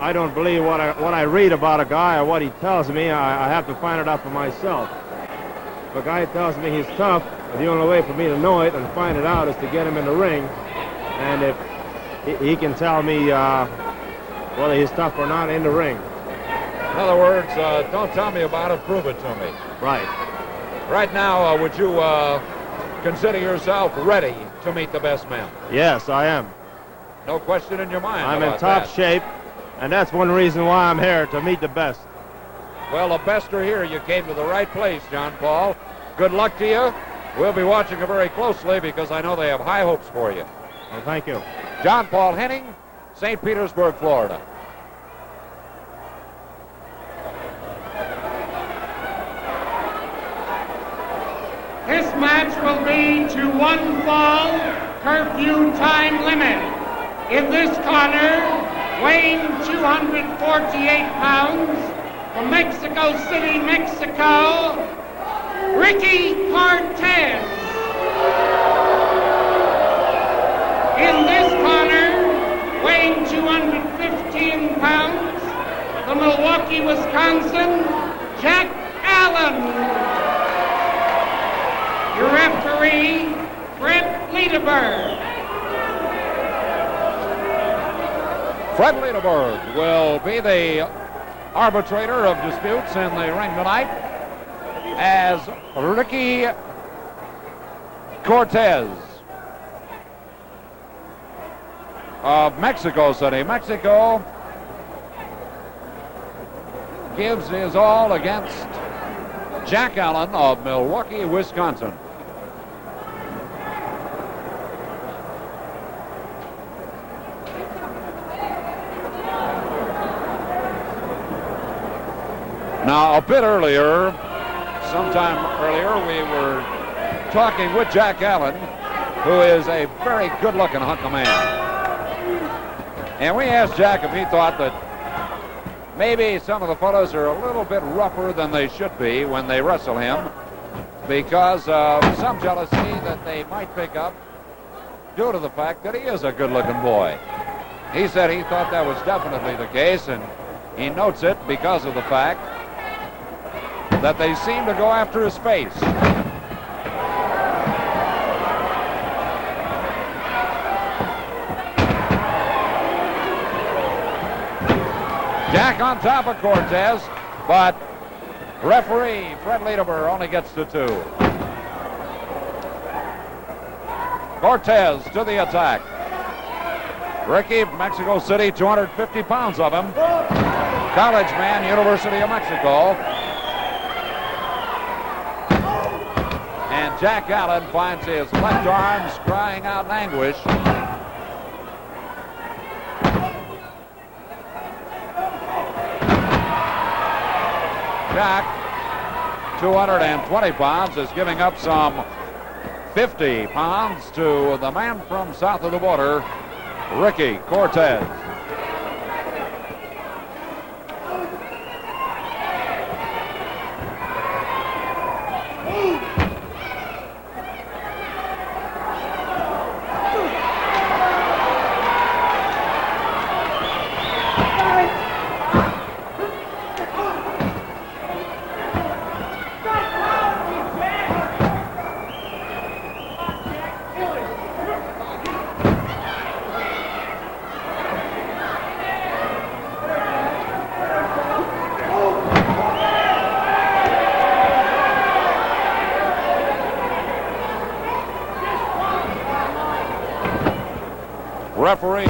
I don't believe what I read about a guy or what he tells me. I have to find it out for myself. If a guy tells me he's tough, the only way for me to know it and find it out is to get him in the ring. And if he can tell me whether he's tough or not in the ring. In other words, don't tell me about it, prove it to me. Right. Right now, would you consider yourself ready to meet the best man? Yes, I am. No question in your mind. I'm in top shape, and that's one reason why I'm here, to meet the best. Well, the best are here. You came to the right place, John Paul. Good luck to you. We'll be watching you very closely because I know they have high hopes for you. Well, thank you. John Paul Henning, St. Petersburg, Florida. This match will be to one fall curfew time limit. In this corner, weighing 248 pounds, from Mexico City, Mexico, Ricky Cortez. In this corner, weighing 215 pounds, from Milwaukee, Wisconsin, Jack Allen. Your referee, Fred Lederberg. Fred Lederberg will be the arbitrator of disputes in the ring tonight, as Ricky Cortez of Mexico City, Mexico, gives his all against Jack Allen of Milwaukee, Wisconsin. Now, a bit earlier, sometime earlier, we were talking with Jack Allen, who is a very good-looking hunk of man. And we asked Jack if he thought that maybe some of the fellows are a little bit rougher than they should be when they wrestle him because of some jealousy that they might pick up due to the fact that he is a good-looking boy. He said he thought that was definitely the case, and he notes it because of the fact that they seem to go after his face. Jack on top of Cortez, but referee Fred Lederberg only gets to 2. Cortez to the attack. Ricky, Mexico City, 250 pounds of him. College man, University of Mexico. And Jack Allen finds his left arms crying out in anguish. Jack, 220 pounds, is giving up some 50 pounds to the man from south of the border, Ricky Cortez. Referee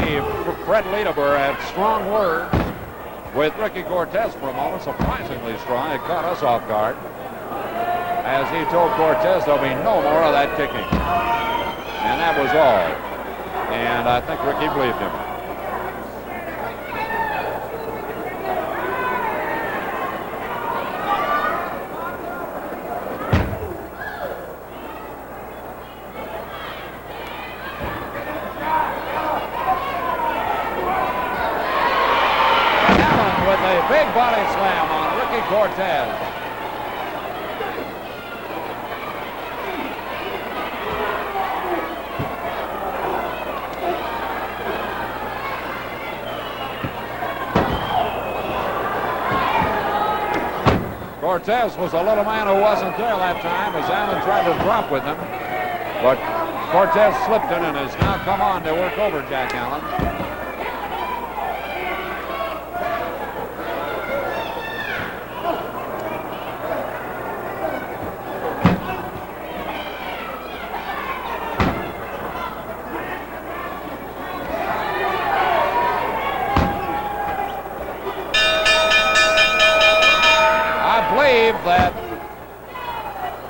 Fred Lederberg had strong words with Ricky Cortez for a moment, surprisingly strong. It caught us off guard as he told Cortez there'll be no more of that kicking. And that was all. And I think Ricky believed him. Big body slam on Ricky Cortez. Cortez was a little man who wasn't there that time as Allen tried to drop with him. But Cortez slipped in and has now come on to work over Jack Allen. That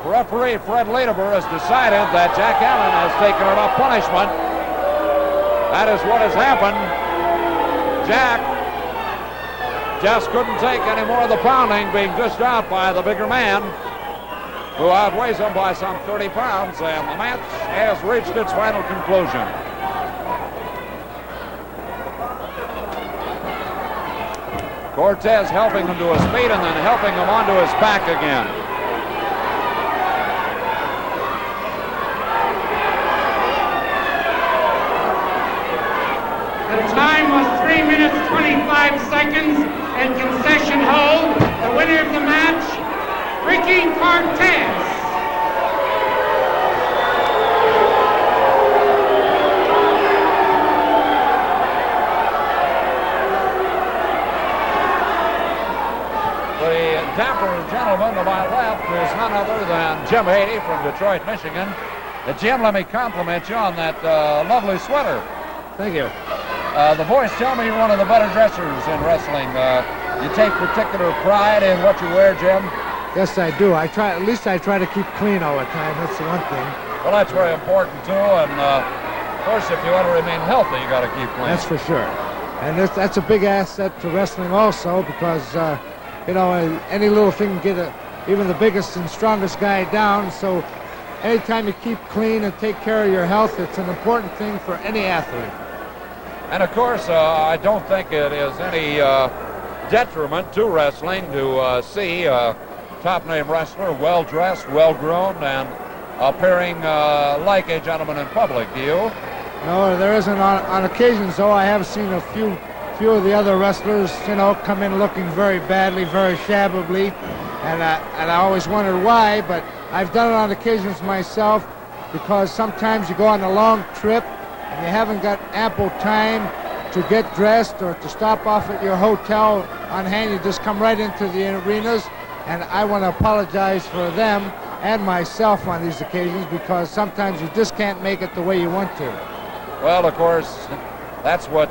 referee Fred Lederber has decided that Jack Allen has taken enough punishment. That is what has happened. Jack just couldn't take any more of the pounding, being dished out by the bigger man, who outweighs him by some 30 pounds, and the match has reached its final conclusion. Cortez helping him to his feet and then helping him onto his back again. The time was 3 minutes 25 seconds and concession hold. The winner of the match, Ricky Cortez. Dapper gentleman to my left is none other than Jim Haty from Detroit, Michigan. Jim, let me compliment you on that lovely sweater. Thank you. The boys tell me you're one of the better dressers in wrestling. You take particular pride in what you wear, Jim? Yes, I do. At least I try to keep clean all the time. That's the one thing. Well, that's very important, too. And, of course, if you want to remain healthy, you got to keep clean. That's for sure. And that's a big asset to wrestling also because, you know, any little thing can get even the biggest and strongest guy down. So anytime you keep clean and take care of your health, it's an important thing for any athlete. And, of course, I don't think it is any detriment to wrestling to see a top-name wrestler well-dressed, well-groomed, and appearing like a gentleman in public. Do you? No, there isn't. On occasions, though, I have seen a few of the other wrestlers, you know, come in looking very badly, very shabbily, and I always wondered why, but I've done it on occasions myself because sometimes you go on a long trip and you haven't got ample time to get dressed or to stop off at your hotel on hand. You just come right into the arenas, and I want to apologize for them and myself on these occasions because sometimes you just can't make it the way you want to. Well, of course, that's what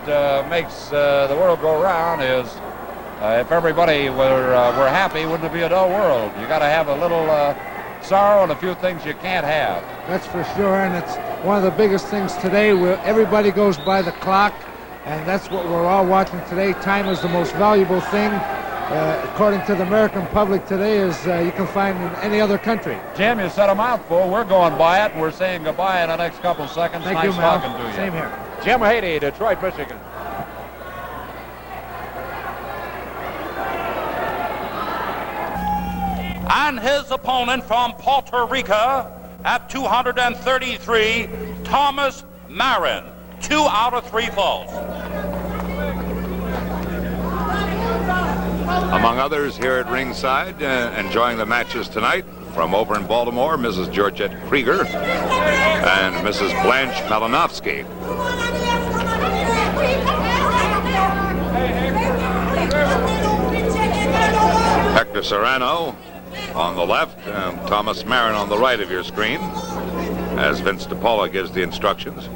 makes the world go round is if everybody were happy, wouldn't it be a dull world? You got to have a little sorrow and a few things you can't have. That's for sure, and it's one of the biggest things today where everybody goes by the clock, and that's what we're all watching today. Time is the most valuable thing, according to the American public today, as you can find in any other country. Jim, you said a mouthful. We're going by it. We're saying goodbye in the next couple of seconds. Thank nice you, Mel. talking to you. Same here. Jim Haty, Detroit, Michigan. And his opponent from Puerto Rico at 233, Thomas Marin. 2 out of 3 falls. Among others here at ringside, enjoying the matches tonight, from over in Baltimore, Mrs. Georgette Krieger and Mrs. Blanche Malinowski. Hector Serrano on the left and Thomas Marin on the right of your screen as Vince DiPaula gives the instructions.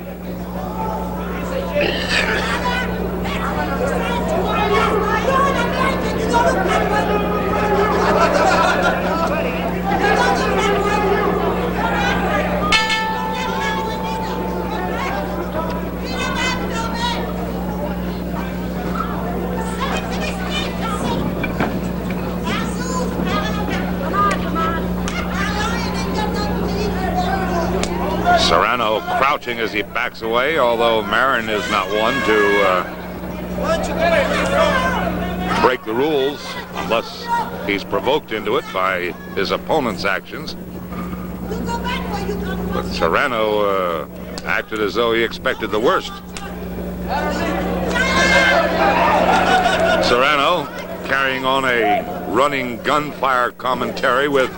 Serrano crouching as he backs away, although Marin is not one to break the rules unless he's provoked into it by his opponent's actions. But Serrano acted as though he expected the worst. Serrano carrying on a running gunfire commentary with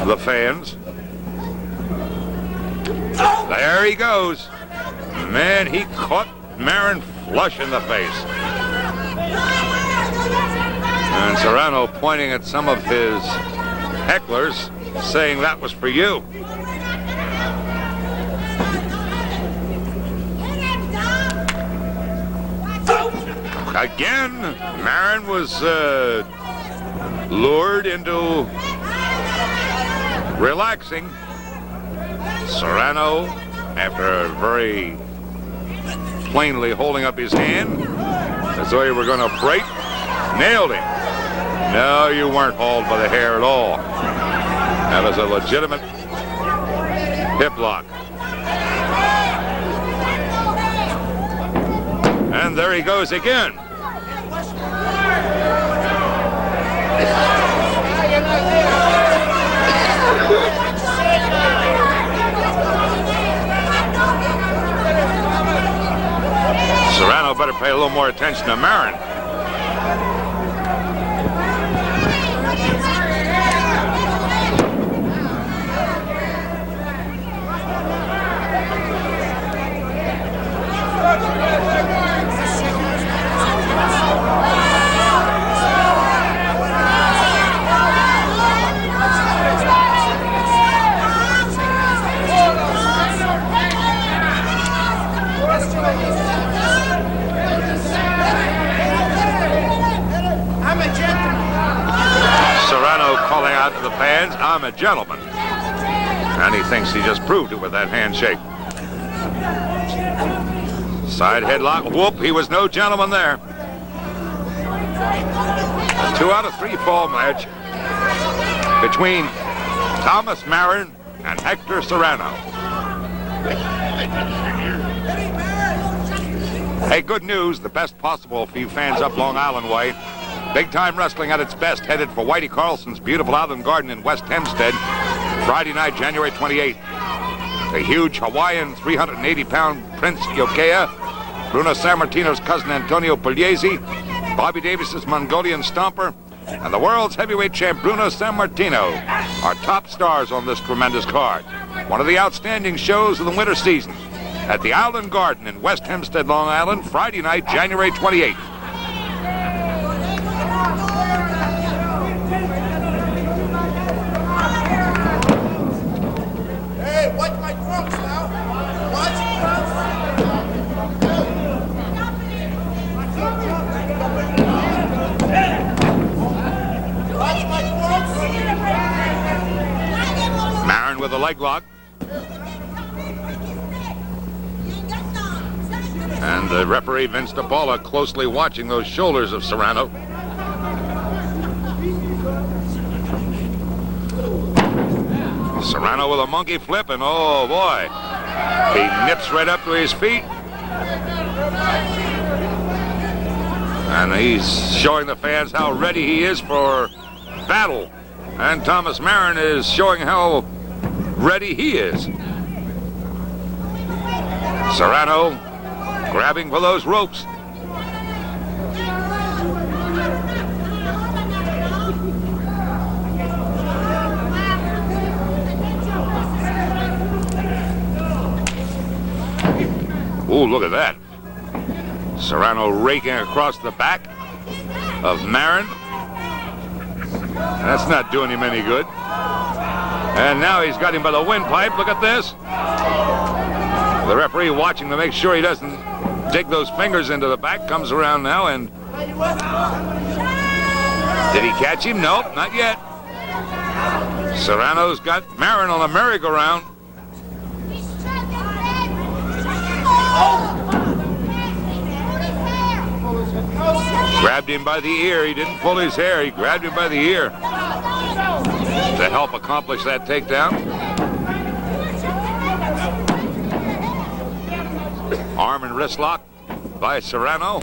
the fans. There he goes. Man, he caught Marin flush in the face. And Serrano pointing at some of his hecklers, saying that was for you. Again, Marin was lured into relaxing. Serrano, after very plainly holding up his hand, as though he were going to break, nailed him. No, you weren't hauled by the hair at all. That was a legitimate hip lock. And there he goes again. Serrano better pay a little more attention to Marin. Calling out to the fans, I'm a gentleman. And he thinks he just proved it with that handshake. Side headlock. Whoop, he was no gentleman there. A 2 out of 3 fall match between Thomas Marin and Hector Serrano. Hey, good news. The best possible for you fans up Long Island way. Big-time wrestling at its best, headed for Whitey Carlson's beautiful Island Garden in West Hempstead, Friday night, January 28th. The huge Hawaiian 380-pound Prince Yokeya, Bruno Sammartino's cousin Antonio Pugliese, Bobby Davis's Mongolian Stomper, and the world's heavyweight champ Bruno Sammartino are top stars on this tremendous card. One of the outstanding shows of the winter season at the Island Garden in West Hempstead, Long Island, Friday night, January 28th. Marin with a leg lock. And the referee, Vince DiPaula, closely watching those shoulders of Serrano. Serrano with a monkey flip, and oh boy, he nips right up to his feet. And he's showing the fans how ready he is for battle. And Thomas Marin is showing how ready he is. Serrano grabbing for those ropes. Ooh, look at that. Serrano raking across the back of Marin. That's not doing him any good. And now he's got him by the windpipe. Look at this. The referee watching to make sure he doesn't dig those fingers into the back. Comes around now and... Did he catch him? Nope, not yet. Serrano's got Marin on a merry-go-round. Grabbed him by the ear. He didn't pull his hair. He grabbed him by the ear to help accomplish that takedown. Arm and wrist lock by Serrano.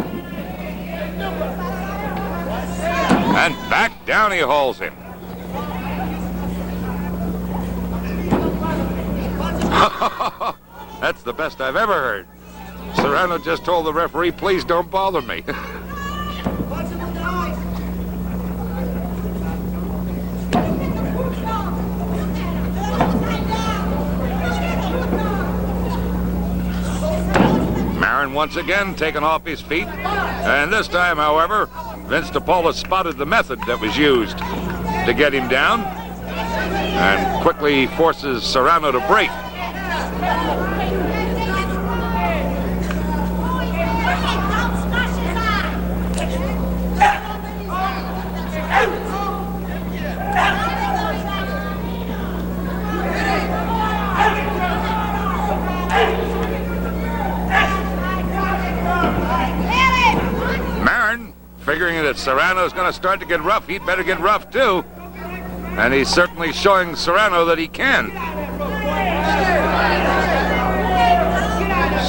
And back down he hauls him. That's the best I've ever heard. Serrano just told the referee, please don't bother me. Marin once again taken off his feet. And this time, however, Vince DiPola spotted the method that was used to get him down and quickly forces Serrano to break. Marin, figuring that Serrano's going to start to get rough, he'd better get rough too. And he's certainly showing Serrano that he can.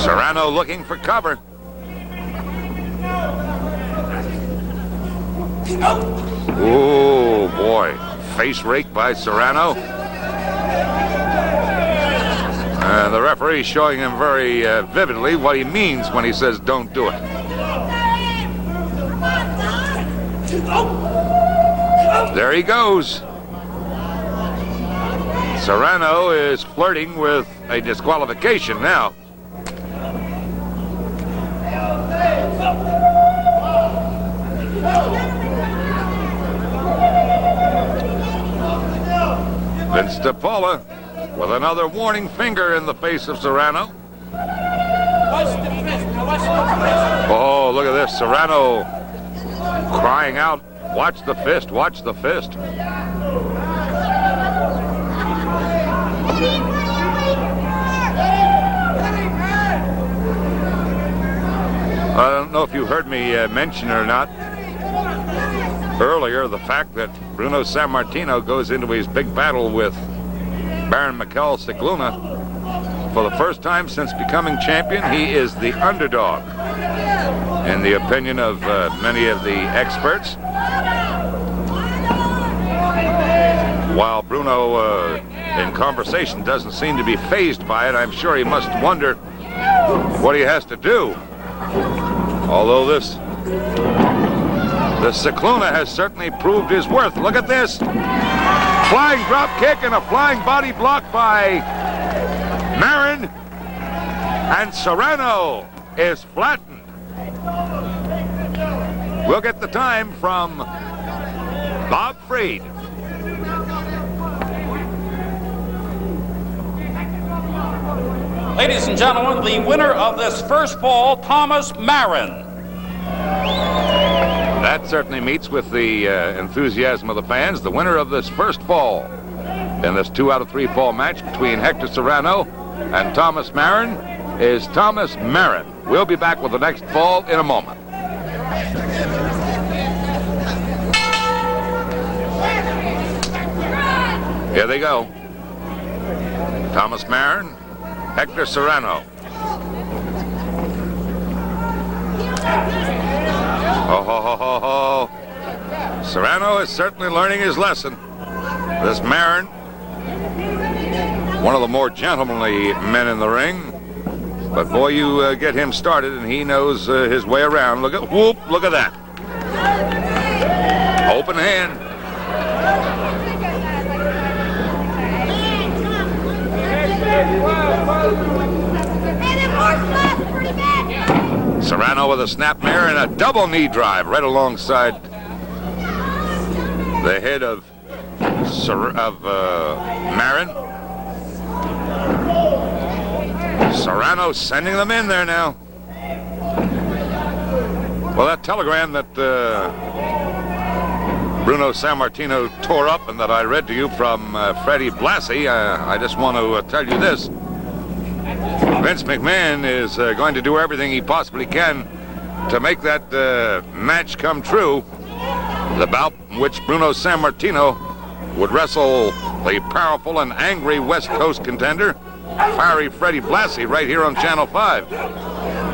Serrano looking for cover. Oh boy, face rake by Serrano. And the referee showing him very vividly what he means when he says don't do it. There he goes. Serrano is flirting with a disqualification now. Vince DiPola with another warning finger in the face of Serrano. Oh, look at this. Serrano crying out, watch the fist, watch the fist. I don't know if you heard me mention or not earlier the fact that Bruno Sammartino goes into his big battle with Baron Mikhail Cicluna. For the first time since becoming champion, he is the underdog, in the opinion of many of the experts. While Bruno, in conversation, doesn't seem to be fazed by it, I'm sure he must wonder what he has to do. Although the Cicluna has certainly proved his worth. Look at this. Flying drop kick and a flying body block by Marin. And Serrano is flattened. We'll get the time from Bob Freed. Ladies and gentlemen, the winner of this first fall, Thomas Marin. That certainly meets with the enthusiasm of the fans. The winner of this first fall in this 2 out of 3 fall match between Hector Serrano and Thomas Marin is Thomas Marin. We'll be back with the next fall in a moment. Here they go. Thomas Marin, Hector Serrano. Oh, ho, ho, ho, ho. Serrano is certainly learning his lesson. This Marin, one of the more gentlemanly men in the ring. But boy, you get him started and he knows his way around. Look at, whoop, look at that. Open hand. Serrano with a snapmare and a double knee drive right alongside the head of Marin. Serrano sending them in there now. Well, that telegram that Bruno Sammartino tore up and that I read to you from Freddie Blassie, I just want to tell you this. Vince McMahon is going to do everything he possibly can to make that match come true. The bout in which Bruno Sammartino would wrestle the powerful and angry West Coast contender, fiery Freddie Blassie, right here on Channel 5.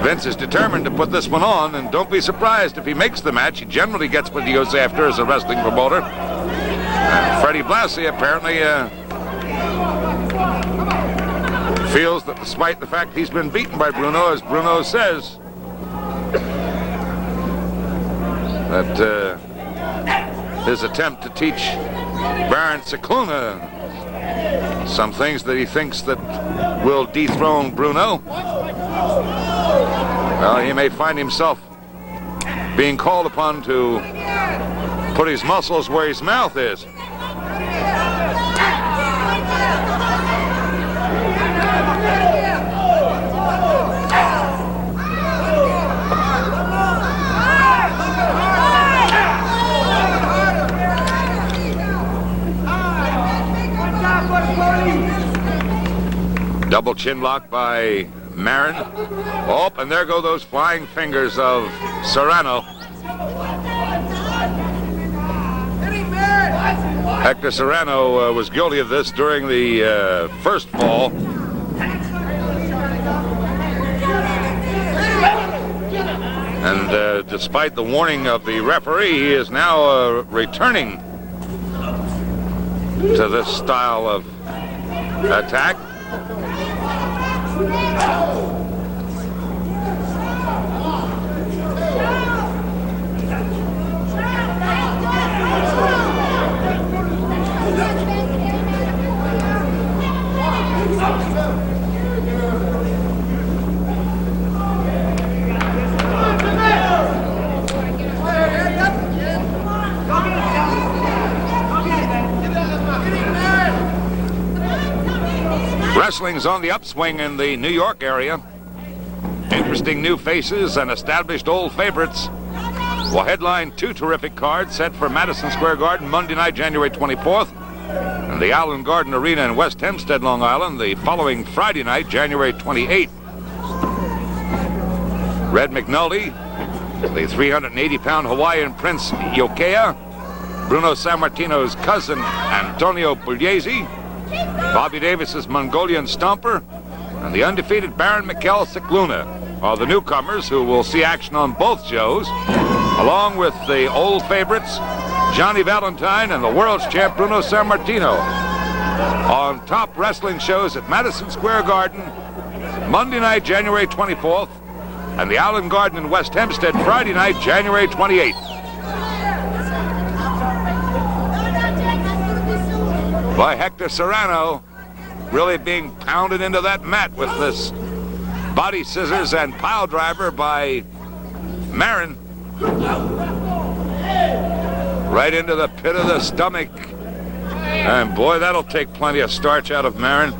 Vince is determined to put this one on, and don't be surprised if he makes the match. He generally gets what he goes after as a wrestling promoter. And Freddie Blassie apparently feels that despite the fact he's been beaten by Bruno, as Bruno says, that his attempt to teach Baron Cicluna some things that he thinks that will dethrone Bruno. Well, he may find himself being called upon to put his muscles where his mouth is. Double chin lock by Marin. Oh, and there go those flying fingers of Serrano. Hector Serrano was guilty of this during the first fall. And despite the warning of the referee, he is now returning to this style of attack. Wrestling's on the upswing in the New York area. Interesting new faces and established old favorites will headline two terrific cards set for Madison Square Garden Monday night, January 24th, and the Allen Garden Arena in West Hempstead, Long Island, the following Friday night, January 28th. Red McNulty, the 380-pound Hawaiian Prince Yokeya, Bruno Sammartino's cousin Antonio Pugliese, Bobby Davis's Mongolian Stomper, and the undefeated Baron Mikkel Cicluna are the newcomers who will see action on both shows, along with the old favorites Johnny Valentine and the world's champ Bruno Sammartino, on top wrestling shows at Madison Square Garden Monday night, January 24th, and the Allen Garden in West Hempstead Friday night, January 28th. By Hector Serrano, really being pounded into that mat with this body scissors and pile driver by Marin. Right into the pit of the stomach. And boy, that'll take plenty of starch out of Marin.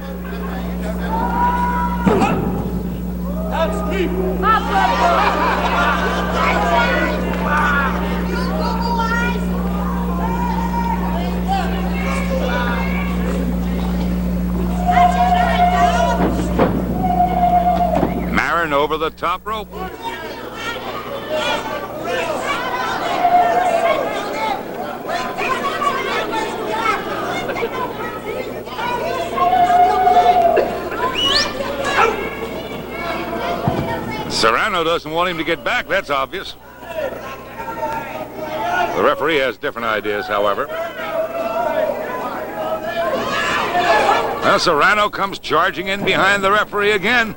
Marin over the top rope. Serrano doesn't want him to get back, that's obvious. The referee has different ideas, however. Now Serrano comes charging in behind the referee again.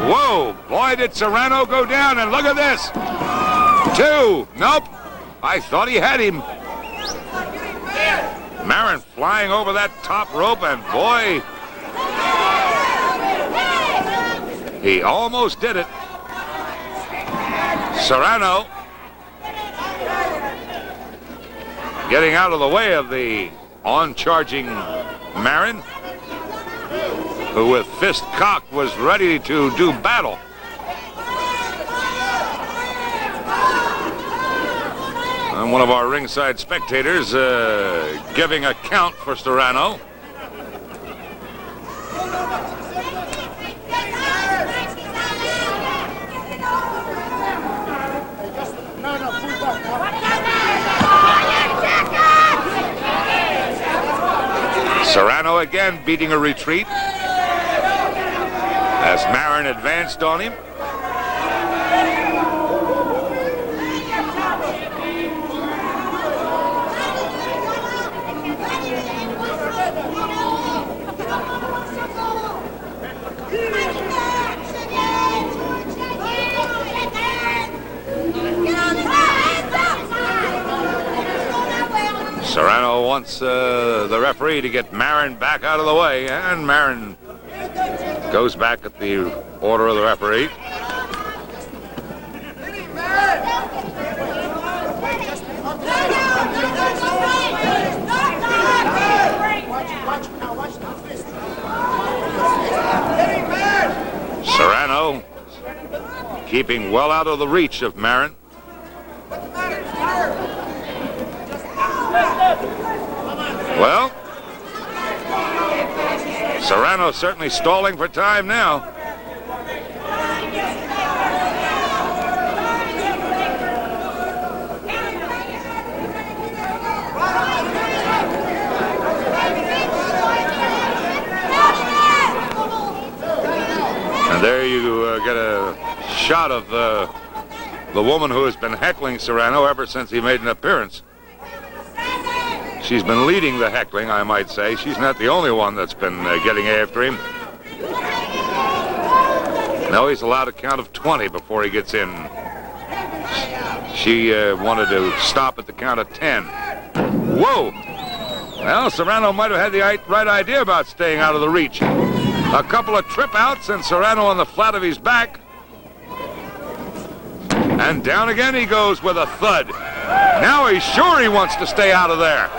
Whoa, boy, did Serrano go down, and look at this. 2, nope, I thought he had him. Marin flying over that top rope, and boy, he almost did it. Serrano getting out of the way of the on-charging Marin, who with fist cocked was ready to do battle. And one of our ringside spectators giving a count for Serrano. Serrano again beating a retreat as Marin advanced on him. Serrano wants the referee to get Marin back out of the way, and Marin goes back at the order of the referee. Serrano keeping well out of the reach of Marin. Well, Serrano certainly stalling for time now. And there you get a shot of the woman who has been heckling Serrano ever since he made an appearance. She's been leading the heckling, I might say. She's not the only one that's been getting after him. No, he's allowed a count of 20 before he gets in. She wanted to stop at the count of 10. Whoa! Well, Serrano might have had the right idea about staying out of the reach. A couple of trip outs and Serrano on the flat of his back. And down again he goes with a thud. Now he's sure he wants to stay out of there.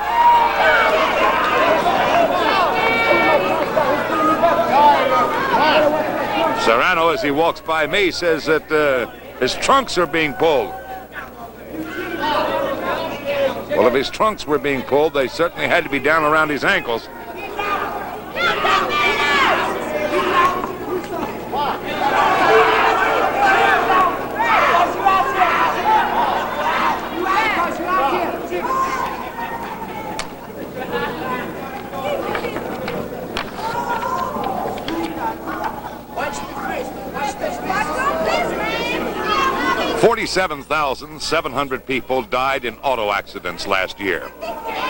Serrano, as he walks by me, says that his trunks are being pulled. Well, if his trunks were being pulled, they certainly had to be down around his ankles. $47,700 people died in auto accidents last year.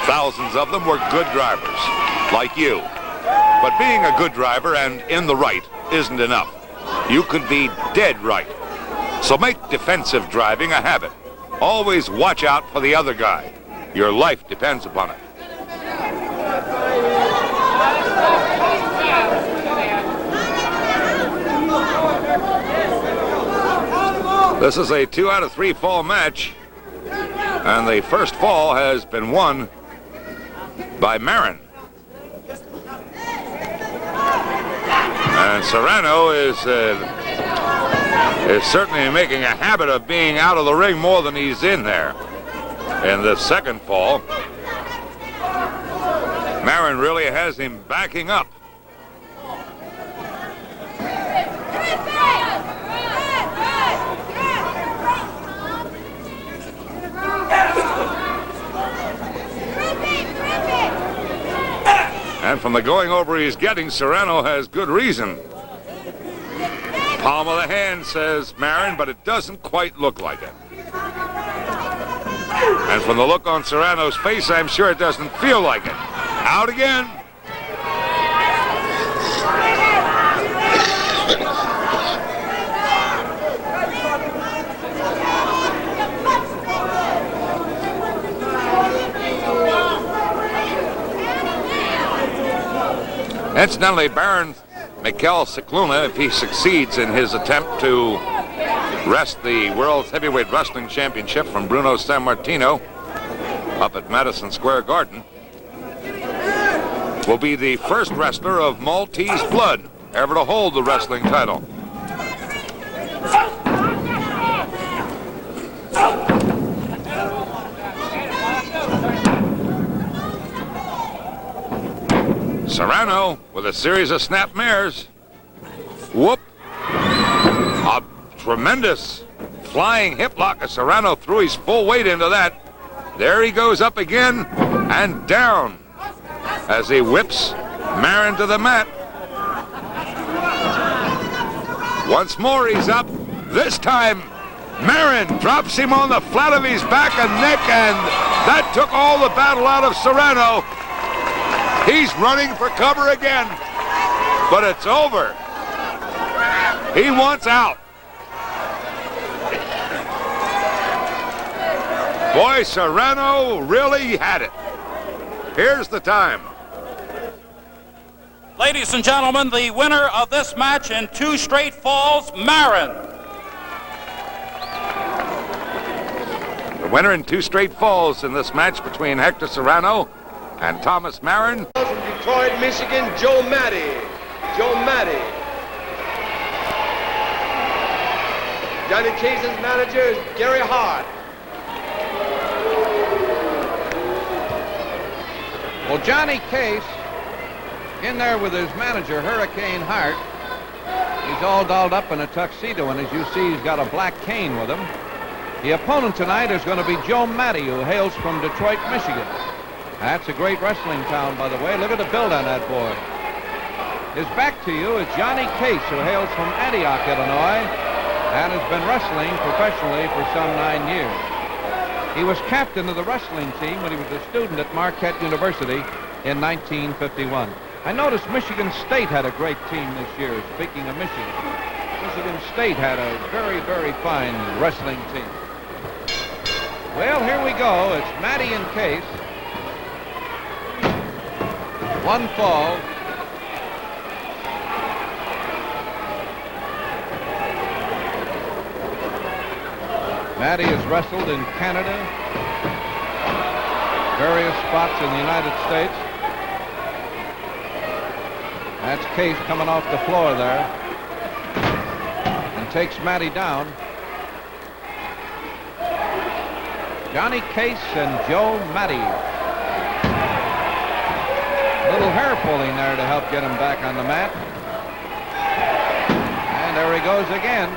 Thousands of them were good drivers, like you. But being a good driver and in the right isn't enough. You could be dead right. So make defensive driving a habit. Always watch out for the other guy. Your life depends upon it. This is a 2 out of 3 fall match, and the first fall has been won by Marin. And Serrano is certainly making a habit of being out of the ring more than he's in there. In the second fall, Marin really has him backing up. And from the going over he's getting, Serrano has good reason. Palm of the hand, says Marin, but it doesn't quite look like it. And from the look on Serrano's face, I'm sure it doesn't feel like it. Out again. Incidentally, Baron Mikhail Cicluna, if he succeeds in his attempt to wrest the World Heavyweight Wrestling Championship from Bruno Sammartino up at Madison Square Garden, will be the first wrestler of Maltese blood ever to hold the wrestling title. Serrano with a series of snap mares. Whoop. A tremendous flying hip lock as Serrano threw his full weight into that. There he goes up again and down as he whips Marin to the mat. Once more he's up. This time Marin drops him on the flat of his back and neck, and that took all the battle out of Serrano. He's running for cover again, but it's over. He wants out. Boy, Serrano really had it. Here's the time. Ladies and gentlemen, the winner of this match in 2 straight falls, Marin. The winner in 2 straight falls in this match between Hector Serrano and Thomas Marin. From Detroit, Michigan, Joe Matty. Joe Matty. Johnny Case's manager is Gary Hart. Well, Johnny Case in there with his manager, Hurricane Hart. He's all dolled up in a tuxedo, and as you see, he's got a black cane with him. The opponent tonight is going to be Joe Matty, who hails from Detroit, Michigan. That's a great wrestling town, by the way. Look at the build on that boy. His back to you is Johnny Case, who hails from Antioch, Illinois, and has been wrestling professionally for some 9 years. He was captain of the wrestling team when he was a student at Marquette University in 1951. I noticed Michigan State had a great team this year, speaking of Michigan. Michigan State had a very, very fine wrestling team. Well, here we go. It's Matty and Case. 1 fall. Matty has wrestled in Canada, various spots in the United States. That's Case coming off the floor there and takes Matty down. Johnny Case and Joe Matty. A little hair pulling there to help get him back on the mat. And there he goes again.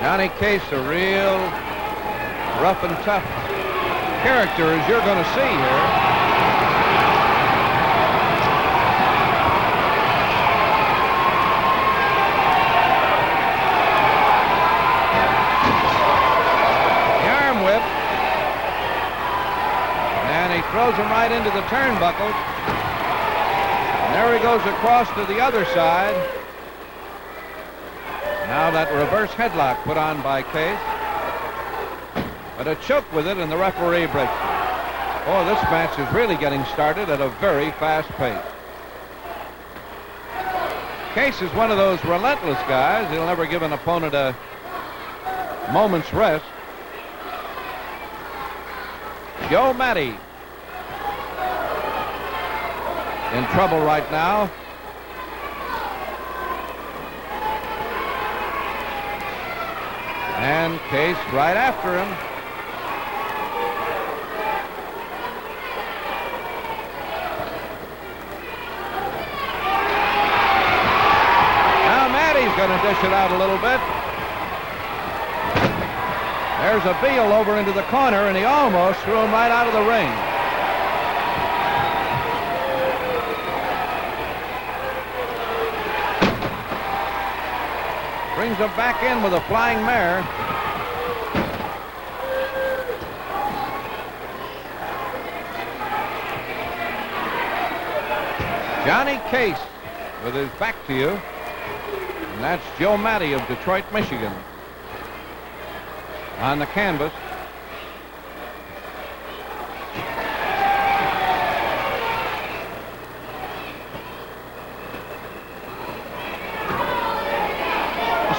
Johnny Case, a real rough and tough character, as you're going to see here. The arm whip. And he throws him right into the turnbuckles. And there he goes across to the other side. Now that reverse headlock put on by Case. But a choke with it, and the referee breaks it. Oh, this match is really getting started at a very fast pace. Case is one of those relentless guys. He'll never give an opponent a moment's rest. Joe Matty in trouble right now. And Case right after him. Now Matty's going to dish it out a little bit. There's a Beal over into the corner, and he almost threw him right out of the ring. Brings him back in with a flying mare. Johnny Case with his back to you. And that's Joe Matty of Detroit, Michigan. On the canvas.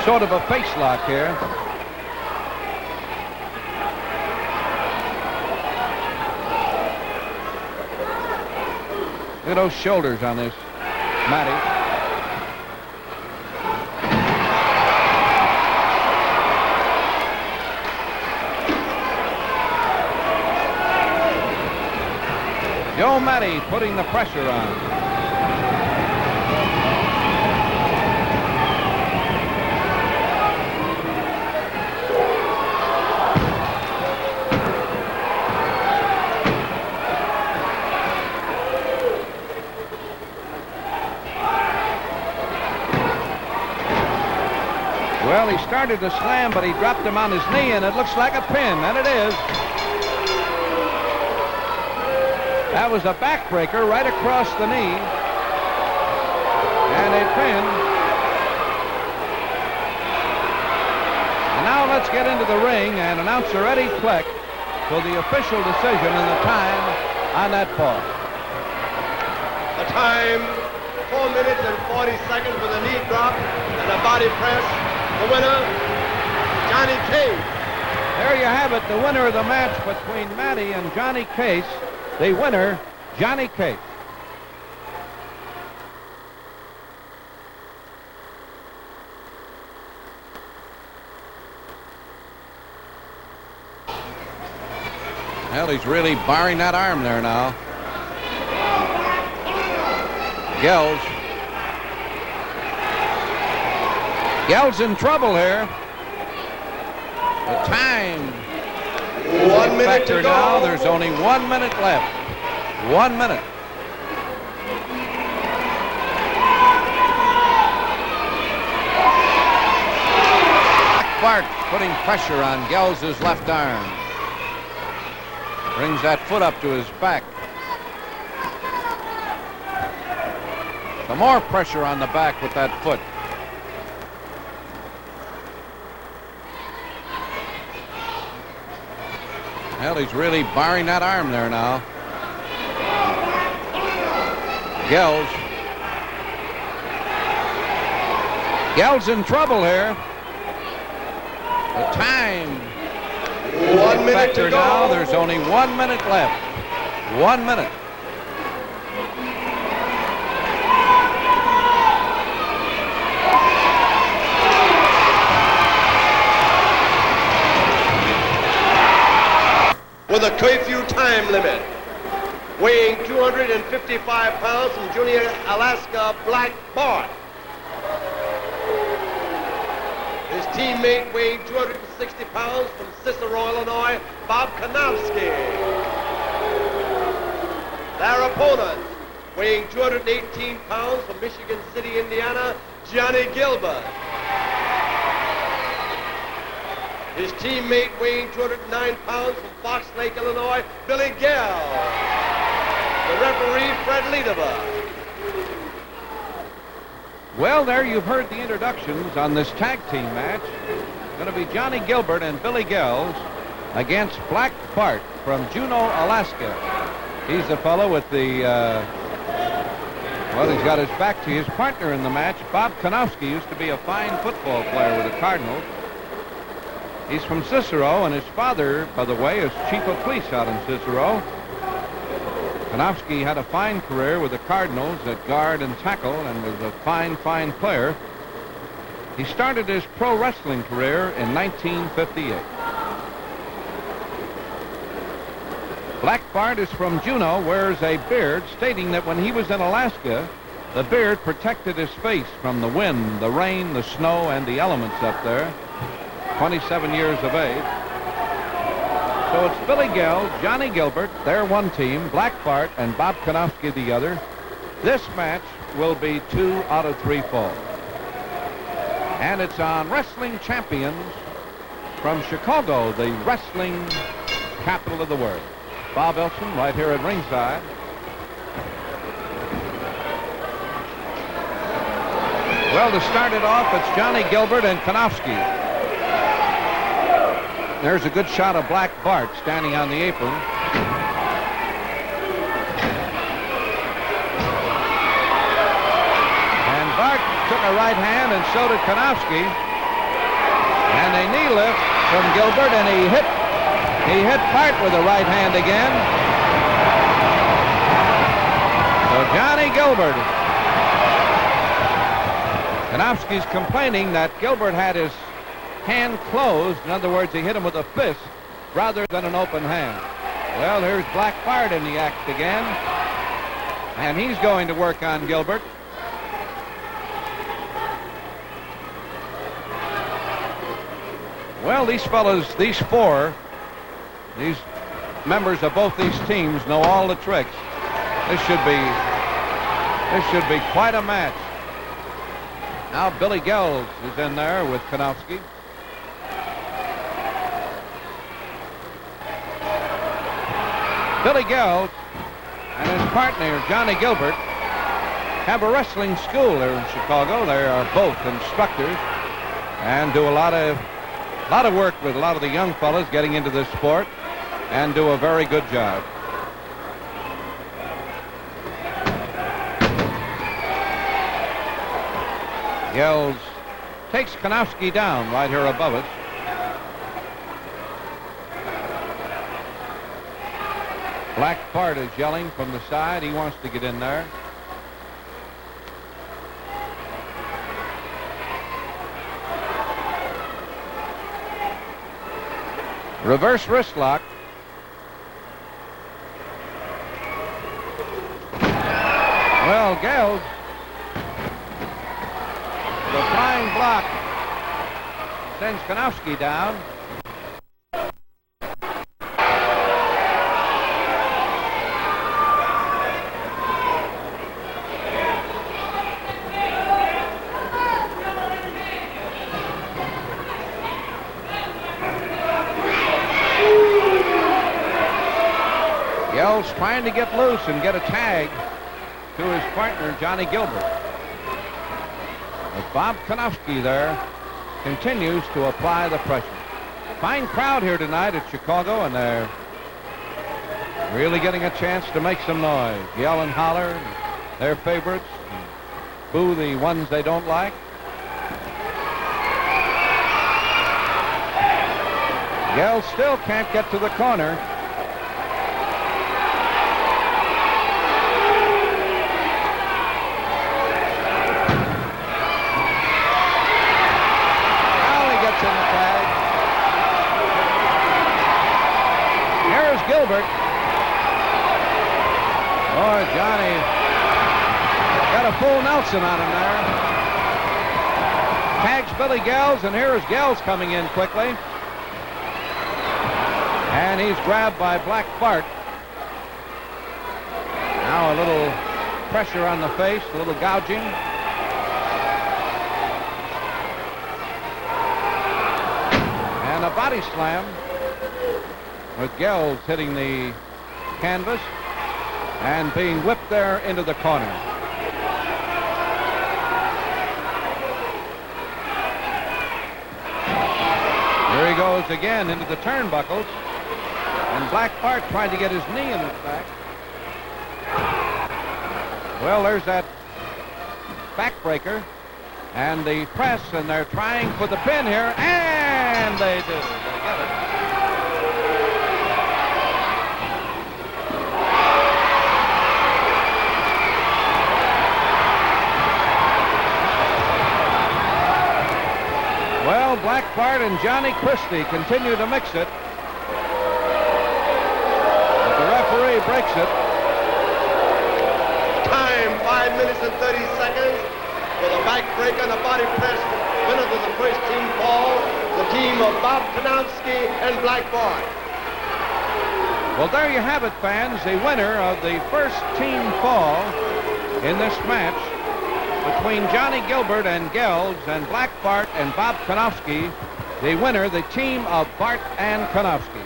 Sort of a face lock here. Look at those shoulders on this Matty. Joe Matty putting the pressure on. Well, he started to slam, but he dropped him on his knee, and it looks like a pin, and it is. That was a backbreaker right across the knee, and a pin. And now let's get into the ring, and announcer Eddie Fleck for the official decision and the time on that fall. The time, 4 minutes and 40 seconds with a knee drop and a body press. The winner, Johnny Case. There you have it, the winner of the match between Matty and Johnny Case. The winner, Johnny Case. Well, he's really barring that arm there now. Gell's in trouble here. The time 1 minute factor to go. now. There's only 1 minute left. 1 minute. Bart putting pressure on Gell's left arm. Brings that foot up to his back. Some more pressure on the back with that foot. Well, he's really barring that arm there now. Gell's in trouble here. The time 1 minute factor to go. now. There's only 1 minute left. 1 minute. With a curfew time limit. Weighing 255 pounds from Junior, Alaska, Black Bart. His teammate weighing 260 pounds from Cicero, Illinois, Bob Konofsky. Their opponents, weighing 218 pounds from Michigan City, Indiana, Johnny Gilbert. His teammate weighing 209 pounds from Fox Lake, Illinois, Billy Gell. The referee, Fred Liederberg. Well, there you've heard the introductions on this tag team match. It's going to be Johnny Gilbert and Billy Gell against Black Bart from Juneau, Alaska. He's the fellow with the, well, he's got his back to his partner in the match. Bob Konofsky used to be a fine football player with the Cardinals. He's from Cicero, and his father, by the way, is chief of police out in Cicero. Konofsky had a fine career with the Cardinals at guard and tackle and was a fine player. He started his pro wrestling career in 1958. Black Bart is from Juneau, wears a beard, stating that when he was in Alaska, the beard protected his face from the wind, the rain, the snow, and the elements up there. 27 years of age. So it's Billy Gell, Johnny Gilbert, they're one team, Black Bart and Bob Konofsky the other. This match will be 2 out of 3 falls. And it's on Wrestling Champions from Chicago, the wrestling capital of the world. Bob Elson right here at ringside. Well, to start it off, it's Johnny Gilbert and Konofsky. There's a good shot of Black Bart standing on the apron. And Bart took a right hand, and so did Konofsky. And a knee lift from Gilbert, and he hit Bart with a right hand again. So Johnny Gilbert. Konofsky's complaining that Gilbert had his hand closed. In other words, he hit him with a fist rather than an open hand. Well, here's Black Bart in the act again. And he's going to work on Gilbert. Well, these fellas, these members of both these teams know all the tricks. This should be quite a match. Now Billy Gell is in there with Konofsky. Billy Gell and his partner, Johnny Gilbert, have a wrestling school there in Chicago. They are both instructors and do a lot of A lot of work with a lot of the young fellas getting into this sport and do a very good job. Yells takes Kanofsky down right here above us. Black Bart is yelling from the side. He wants to get in there. Reverse wrist lock. Well, Gales, the flying block sends Kanofsky down. Yells trying to get loose and get a tag to his partner, Johnny Gilbert. But Bob Kanofsky there continues to apply the pressure. Fine crowd here tonight at Chicago, and they're really getting a chance to make some noise. Yell and holler, their favorites, and boo the ones they don't like. Yell still can't get to the corner. Gilbert. Boy, Johnny got a full Nelson on him there. Tags Billy Gales, and here is Gales coming in quickly. And he's grabbed by Black Bart. Now a little pressure on the face, a little gouging. And a body slam, with Gales hitting the canvas and being whipped there into the corner. Here he goes again into the turnbuckles, and Black Bart tried to get his knee in his back. Well, there's that backbreaker and the press, and they're trying for the pin here, and they do. They get it. Well, Black Bart and Johnny Christie continue to mix it. But the referee breaks it. Time, 5 minutes and 30 seconds. For the backbreaker and the body press, winners of the first team fall, the team of Bob Kanofsky and Black Bart. Well, there you have it, fans. The winner of the first team fall in this match between Johnny Gilbert and Gales and Black Bart and Bob Kanofsky. The winner, the team of Bart and Kanofsky.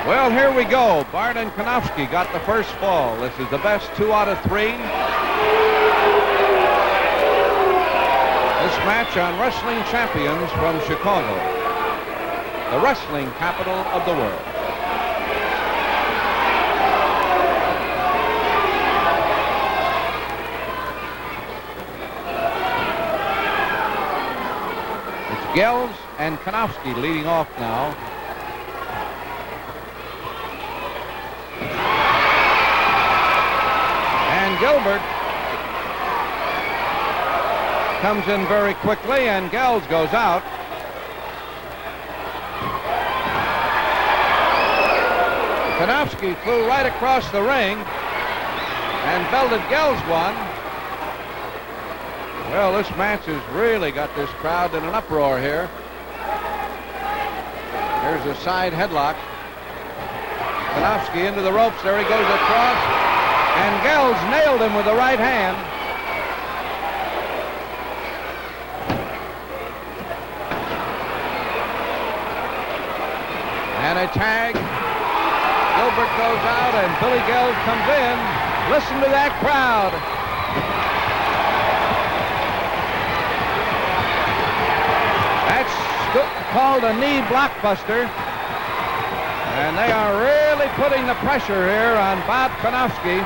Well, here we go. Bart and Kanofsky got the first fall. This is the best 2 out of 3. This match on Wrestling Champions from Chicago, the wrestling capital of the world. It's Gales and Kanofsky leading off now. And Gilbert comes in very quickly, and Gales goes out. Kanofsky flew right across the ring and belted Gales one. Well, this match has really got this crowd in an uproar here. Here's a side headlock. Kanofsky into the ropes. There he goes across. And Gales nailed him with the right hand. And a tag. Gilbert goes out and Billy Gells comes in. Listen to that crowd. That's called a knee blockbuster. And they are really putting the pressure here on Bob Konofsky.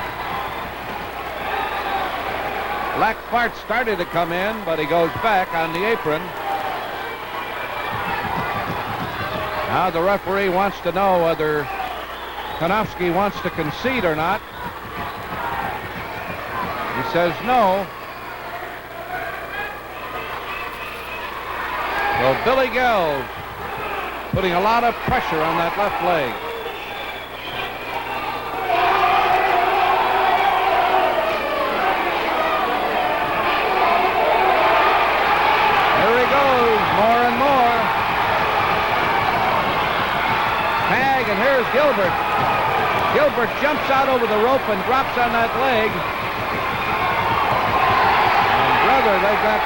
Black Bart started to come in, but he goes back on the apron. Now the referee wants to know whether Konofsky wants to concede or not. He says no. So Billy Gells putting a lot of pressure on that left leg. There he goes, more and more. Tag, and here's Gilbert. Gilbert jumps out over the rope and drops on that leg. And brother, they've got,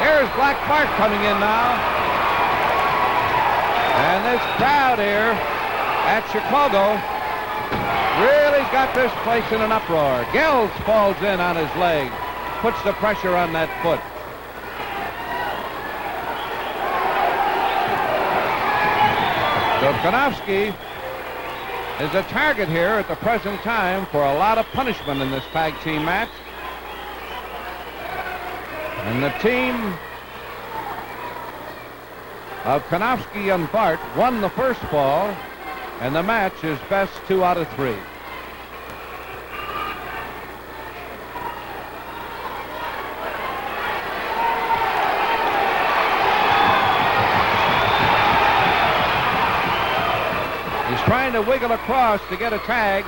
here's Black Bart coming in now. And this crowd here at Chicago really got this place in an uproar. Gells falls in on his leg, puts the pressure on that foot. So Konofsky is a target here at the present time for a lot of punishment in this tag team match. And the team of Konofsky and Bart won the first fall, and the match is best 2 out of 3. He's trying to wiggle across to get a tag,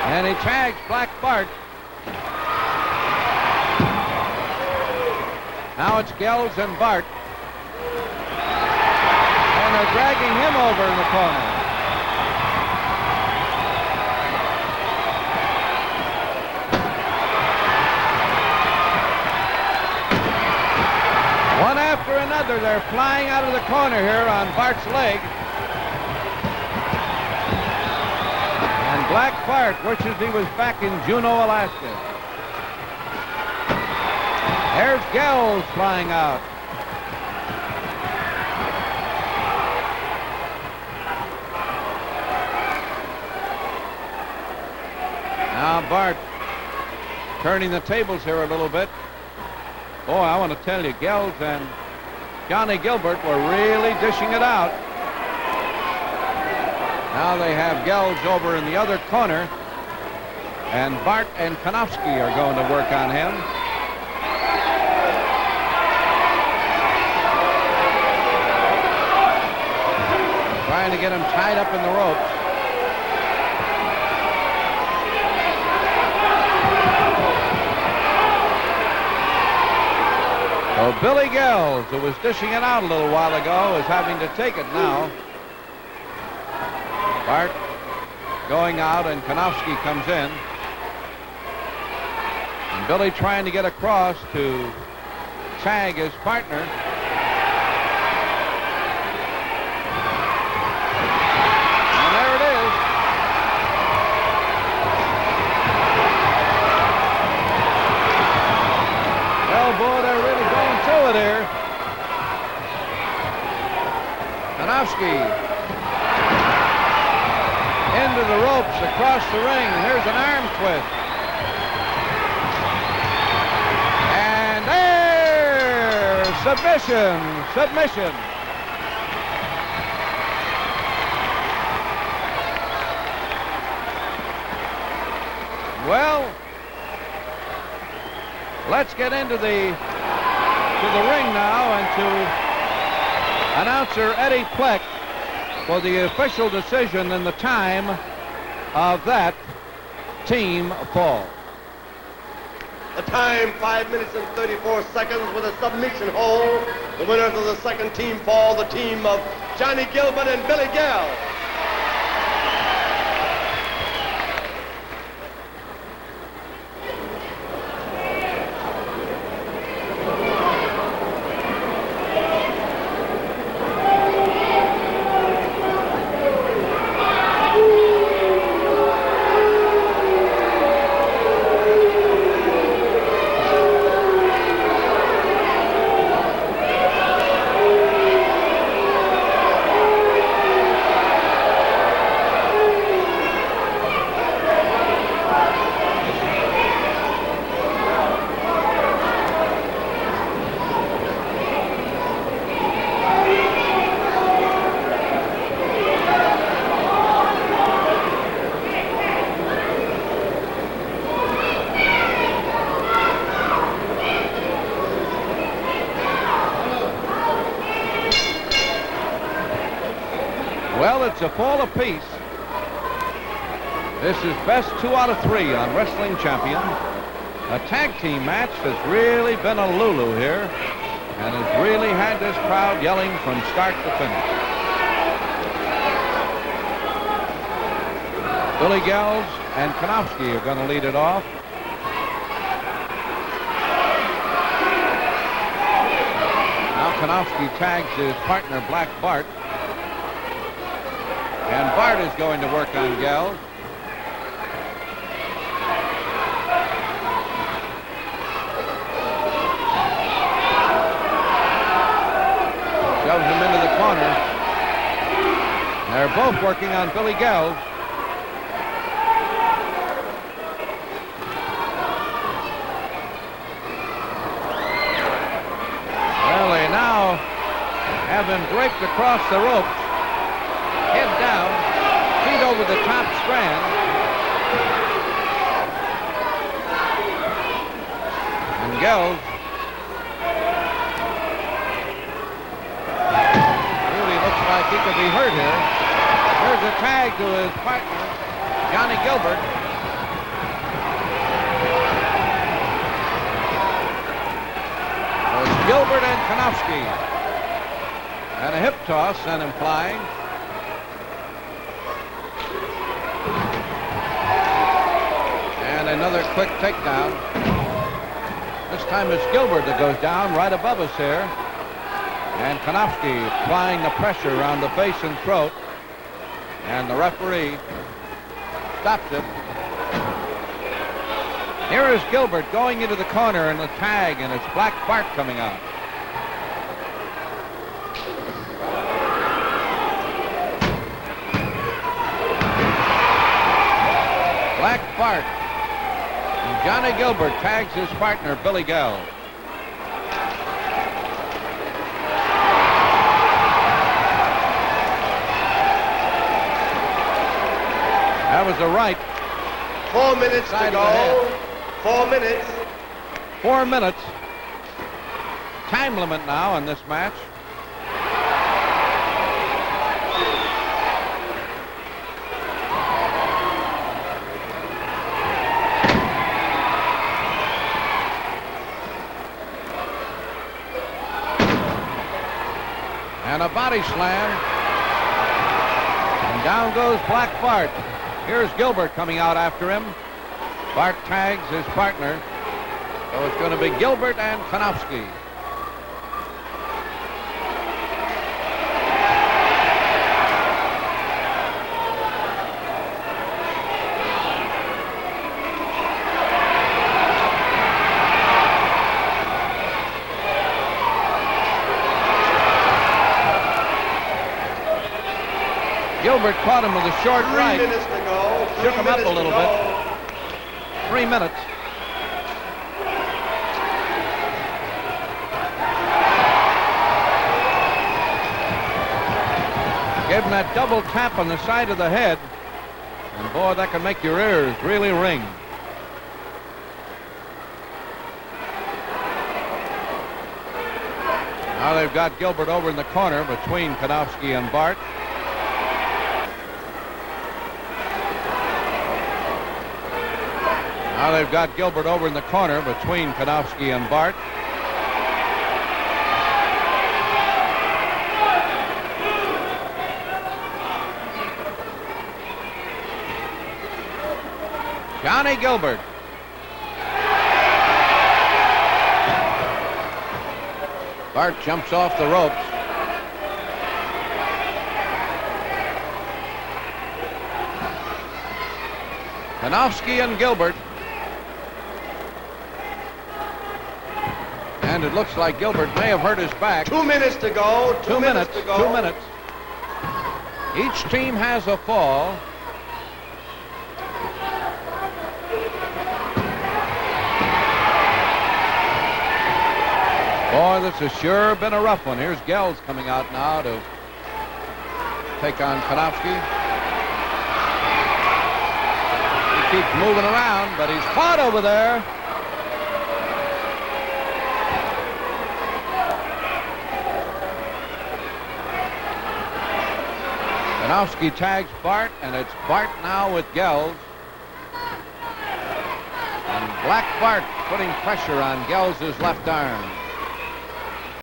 and he tags Black Bart. Now it's Gells and Bart. And they're dragging him over in the corner. One after another, they're flying out of the corner here on Bart's leg. And Black Bart wishes he was back in Juneau, Alaska. There's Gells flying out. Now Bart turning the tables here a little bit. Boy, I want to tell you, Gells and Johnny Gilbert were really dishing it out. Now they have Gells over in the other corner, and Bart and Konofsky are going to work on him. Trying to get him tied up in the ropes. So Billy Gells, who was dishing it out a little while ago, is having to take it now. Bart going out and Konofsky comes in. And Billy trying to get across to tag his partner. Boy, they're really going through it here. Konofsky into the ropes across the ring. Here's an arm twist. And there! Submission! Submission! Well, let's get into the ring now and to announcer Eddie Pleck for the official decision and the time of that team fall. The time, 5 minutes and 34 seconds with a submission hold. The winners of the second team fall, the team of Johnny Gilbert and Billy Gells. Well, it's a fall apiece. This is best 2 out of 3 on Wrestling Champion. A tag team match has really been a lulu here and has really had this crowd yelling from start to finish. Billy Gells and Konofsky are going to lead it off. Now Konofsky tags his partner Black Bart. And Bart is going to work on Gells. Shoves him into the corner. They're both working on Billy Gells. Well, they now have him draped across the ropes. Head down, feet over the top strand. And Gells really looks like he could be hurt here. There's a tag to his partner, Johnny Gilbert. So it's Gilbert and Konofsky. And a hip toss sent him flying. And another quick takedown. This time it's Gilbert that goes down right above us here. And Konofsky applying the pressure around the face and throat. And the referee stops it. Here is Gilbert going into the corner in the tag, and it's Black Bart coming out. Black Bart. And Johnny Gilbert tags his partner, Billy Gells. That was a right. 4 minutes to go. 4 minutes. 4 minutes. Time limit now in this match. And a body slam. And down goes Black Bart. Here's Gilbert coming out after him. Bart tags his partner. So it's going to be Gilbert and Konofsky. Gilbert caught him with a short right. 3 minutes to go. Shook him up a little bit. 3 minutes. Gave him that double tap on the side of the head. And boy, that can make your ears really ring. Now they've got Gilbert over in the corner between Konofsky and Bart. Now they've got Gilbert over in the corner between Konofsky and Bart. Johnny Gilbert. Bart jumps off the ropes. Konofsky and Gilbert. And it looks like Gilbert may have hurt his back. 2 minutes to go. 2 minutes to go. 2 minutes. Each team has a fall. Boy, this has sure been a rough one. Here's Gells coming out now to take on Konofsky. He keeps moving around, but he's caught over there. Janowski tags Bart, and it's Bart now with Gels. And Black Bart putting pressure on Gels' left arm.